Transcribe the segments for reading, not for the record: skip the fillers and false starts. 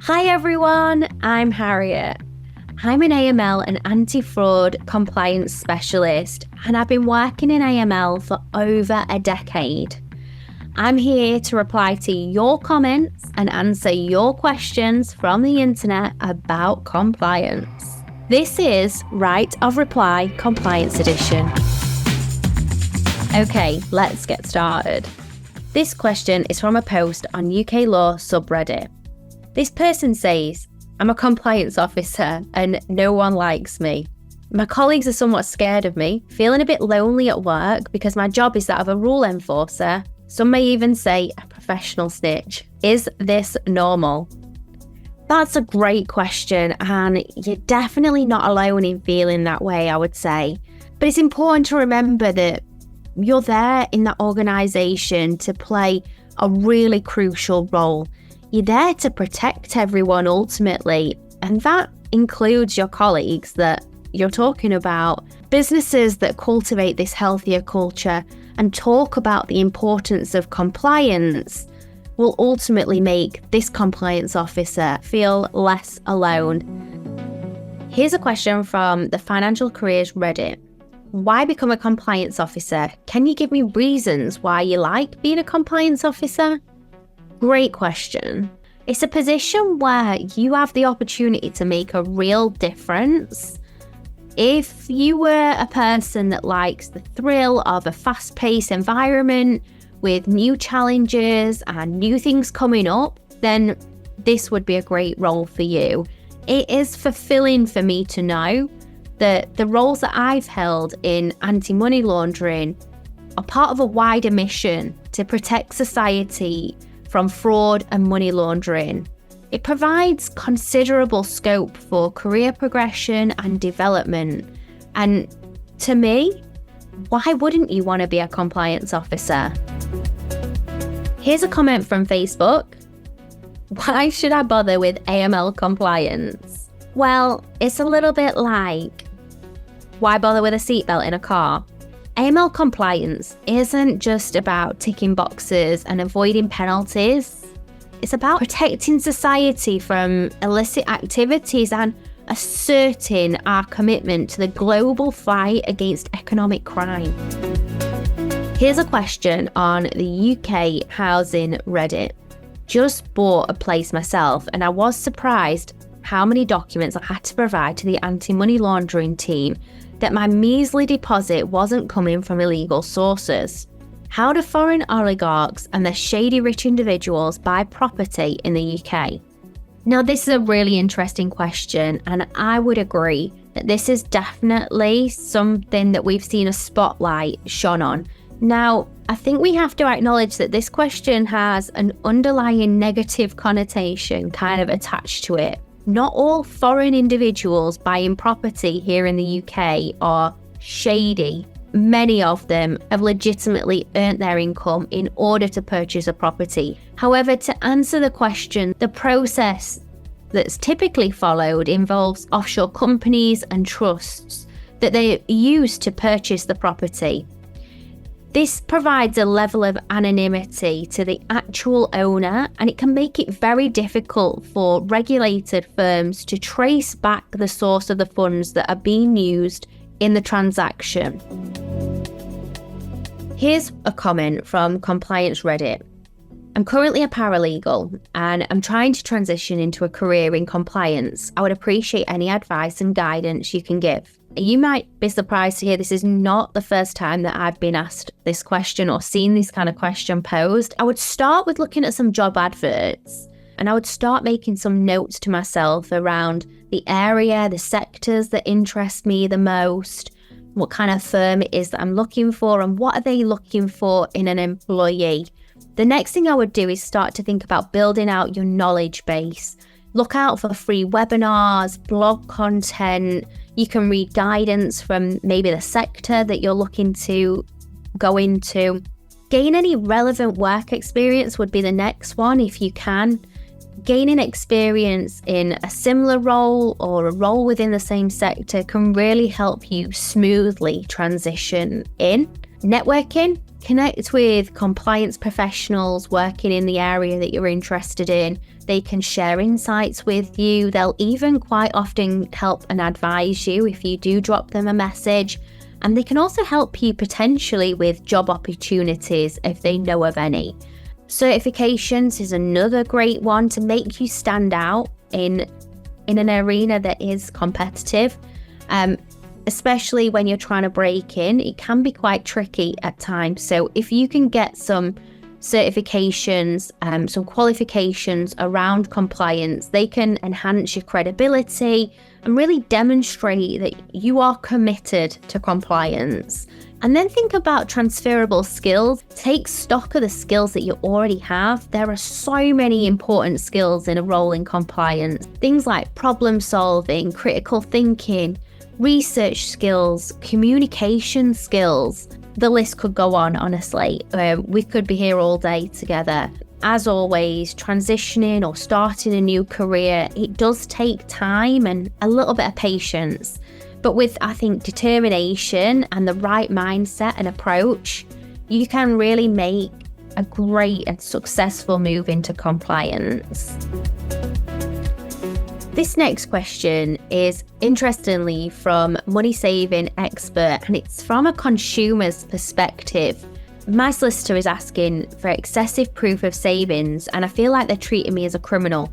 Hi everyone, I'm Harriet. I'm an AML and anti-fraud compliance specialist, and I've been working in AML for over a decade. I'm here to reply to your comments and answer your questions from the internet about compliance. This is Right of Reply Compliance Edition. Okay, let's get started. This question is from a post on UK Law subreddit. This person says, I'm a compliance officer and no one likes me. My colleagues are somewhat scared of me, feeling a bit lonely at work because my job is that of a rule enforcer. Some may even say a professional snitch. Is this normal? That's a great question, and you're definitely not alone in feeling that way, I would say. But it's important to remember that you're there in that organisation to play a really crucial role. You're there to protect everyone ultimately, and that includes your colleagues that you're talking about. Businesses that cultivate this healthier culture and talk about the importance of compliance will ultimately make this compliance officer feel less alone. Here's a question from the Financial Careers Reddit. Why become a compliance officer? Can you give me reasons why you like being a compliance officer? Great question. It's a position where you have the opportunity to make a real difference. If you were a person that likes the thrill of a fast-paced environment with new challenges and new things coming up, then this would be a great role for you. It is fulfilling for me to know that the roles that I've held in anti-money laundering are part of a wider mission to protect society from fraud and money laundering. It provides considerable scope for career progression and development. And to me, why wouldn't you want to be a compliance officer? Here's a comment from Facebook. Why should I bother with AML compliance? Well, it's a little bit like, why bother with a seatbelt in a car? AML compliance isn't just about ticking boxes and avoiding penalties. It's about protecting society from illicit activities and asserting our commitment to the global fight against economic crime. Here's a question on the UK Housing Reddit. Just bought a place myself, and I was surprised how many documents I had to provide to the anti-money laundering team that my measly deposit wasn't coming from illegal sources. How do foreign oligarchs and their shady rich individuals buy property in the UK? Now, this is a really interesting question, and I would agree that this is definitely something that we've seen a spotlight shone on. Now, I think we have to acknowledge that this question has an underlying negative connotation kind of attached to it. Not all foreign individuals buying property here in the UK are shady. Many of them have legitimately earned their income in order to purchase a property. However, to answer the question, the process that's typically followed involves offshore companies and trusts that they use to purchase the property. This provides a level of anonymity to the actual owner, and it can make it very difficult for regulated firms to trace back the source of the funds that are being used in the transaction. Here's a comment from Compliance Reddit. I'm currently a paralegal and I'm trying to transition into a career in compliance. I would appreciate any advice and guidance you can give. You might be surprised to hear this is not the first time that I've been asked this question or seen this kind of question posed. I would start with looking at some job adverts, and I would start making some notes to myself around the area, the sectors that interest me the most, what kind of firm it is that I'm looking for, and what are they looking for in an employee. The next thing I would do is start to think about building out your knowledge base. Look out for free webinars, blog content. You can read guidance from maybe the sector that you're looking to go into. Gain any relevant work experience would be the next one if you can. Gaining experience in a similar role or a role within the same sector can really help you smoothly transition in. Networking Connect with compliance professionals working in the area that you're interested in. They can share insights with you. They'll even quite often help and advise you if you do drop them a message. And they can also help you potentially with job opportunities if they know of any. Certifications is another great one to make you stand out in an arena that is competitive. Especially when you're trying to break in, it can be quite tricky at times. So if you can get some certifications, some qualifications around compliance, they can enhance your credibility and really demonstrate that you are committed to compliance. And then think about transferable skills. Take stock of the skills that you already have. There are so many important skills in a role in compliance. Things like problem solving, critical thinking, research skills, communication skills. The list could go on, honestly. We could be here all day together. As always, transitioning or starting a new career, it does take time and a little bit of patience. But with, I think, determination and the right mindset and approach, you can really make a great and successful move into compliance. This next question is, interestingly, from Money Saving Expert, and it's from a consumer's perspective. My solicitor is asking for excessive proof of savings, and I feel like they're treating me as a criminal.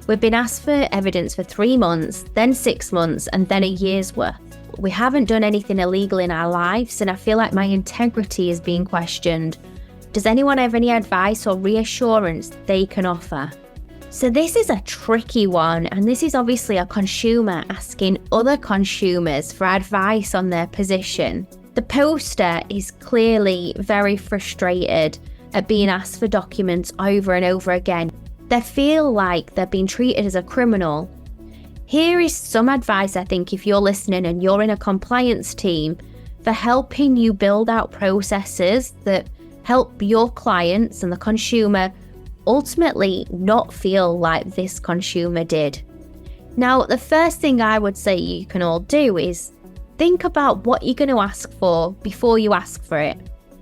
We've been asked for evidence for 3 months, then 6 months, and then a year's worth. We haven't done anything illegal in our lives, and I feel like my integrity is being questioned. Does anyone have any advice or reassurance they can offer? So this is a tricky one, and this is obviously a consumer asking other consumers for advice on their position. The poster is clearly very frustrated at being asked for documents over and over again. They feel like they're being treated as a criminal. Here is some advice, I think, if you're listening and you're in a compliance team, for helping you build out processes that help your clients and the consumer ultimately not feel like this consumer did. Now, the first thing I would say you can all do is think about what you're going to ask for before you ask for it,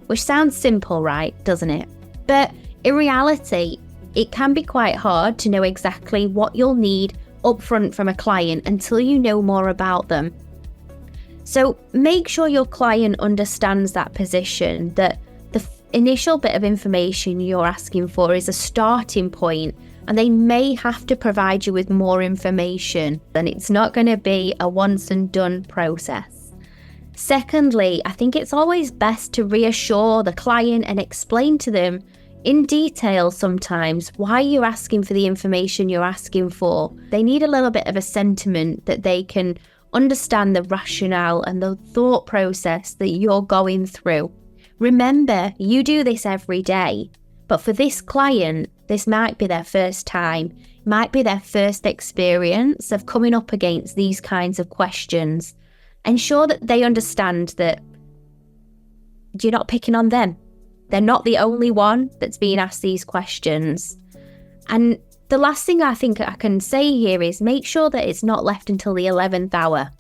which sounds simple, right? Doesn't it? But in reality, it can be quite hard to know exactly what you'll need upfront from a client until you know more about them. So make sure your client understands that position, that the initial bit of information you're asking for is a starting point, and they may have to provide you with more information. Then it's not going to be a once and done process. Secondly, I think it's always best to reassure the client and explain to them in detail sometimes why you're asking for the information you're asking for. They need a little bit of a sentiment that they can understand the rationale and the thought process that you're going through. Remember, you do this every day, but for this client, this might be their first time, might be their first experience of coming up against these kinds of questions. Ensure that they understand that you're not picking on them. They're not the only one that's being asked these questions. And the last thing I think I can say here is make sure that it's not left until the 11th hour.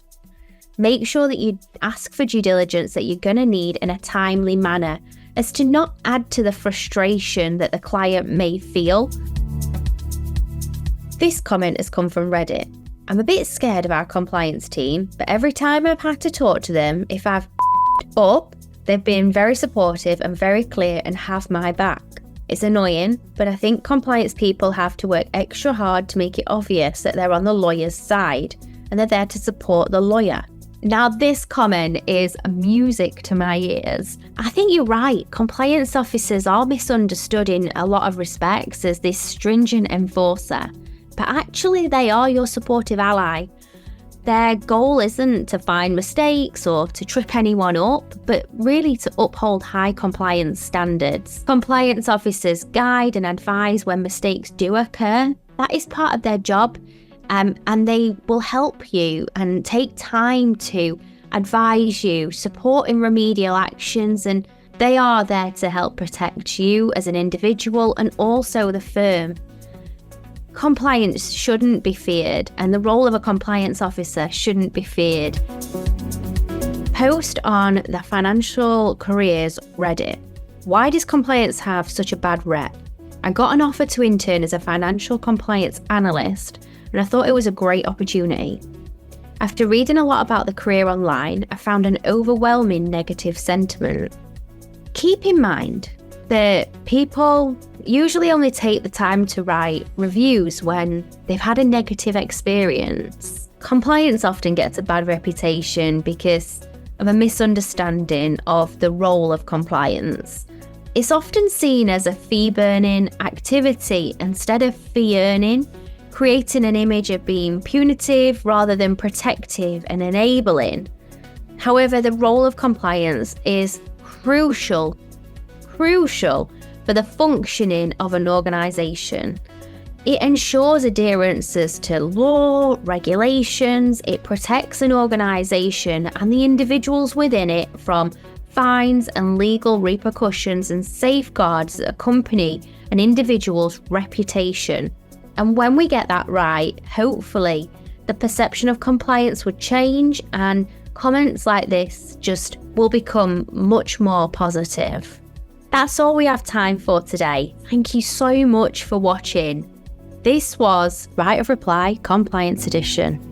Make sure that you ask for due diligence that you're going to need in a timely manner, as to not add to the frustration that the client may feel. This comment has come from Reddit. I'm a bit scared of our compliance team, but every time I've had to talk to them, if I've up, they've been very supportive and very clear and have my back. It's annoying, but I think compliance people have to work extra hard to make it obvious that they're on the lawyer's side and they're there to support the lawyer. Now, this comment is music to my ears. I think you're right. Compliance officers are misunderstood in a lot of respects as this stringent enforcer, but actually they are your supportive ally. Their goal isn't to find mistakes or to trip anyone up, but really to uphold high compliance standards. Compliance officers guide and advise when mistakes do occur. That is part of their job. And they will help you and take time to advise you, support in remedial actions, and they are there to help protect you as an individual and also the firm. Compliance shouldn't be feared, and the role of a compliance officer shouldn't be feared. Post on the Financial Careers Reddit. Why does compliance have such a bad rep? I got an offer to intern as a financial compliance analyst, and I thought it was a great opportunity. After reading a lot about the career online, I found an overwhelming negative sentiment. Keep in mind that people usually only take the time to write reviews when they've had a negative experience. Compliance often gets a bad reputation because of a misunderstanding of the role of compliance. It's often seen as a fee-burning activity instead of fee-earning, creating an image of being punitive rather than protective and enabling. However, the role of compliance is crucial for the functioning of an organisation. It ensures adherences to law, regulations, it protects an organisation and the individuals within it from fines and legal repercussions and safeguards that accompany an individual's reputation. And when we get that right, hopefully, the perception of compliance would change and comments like this just will become much more positive. That's all we have time for today. Thank you so much for watching. This was Right of Reply Compliance Edition.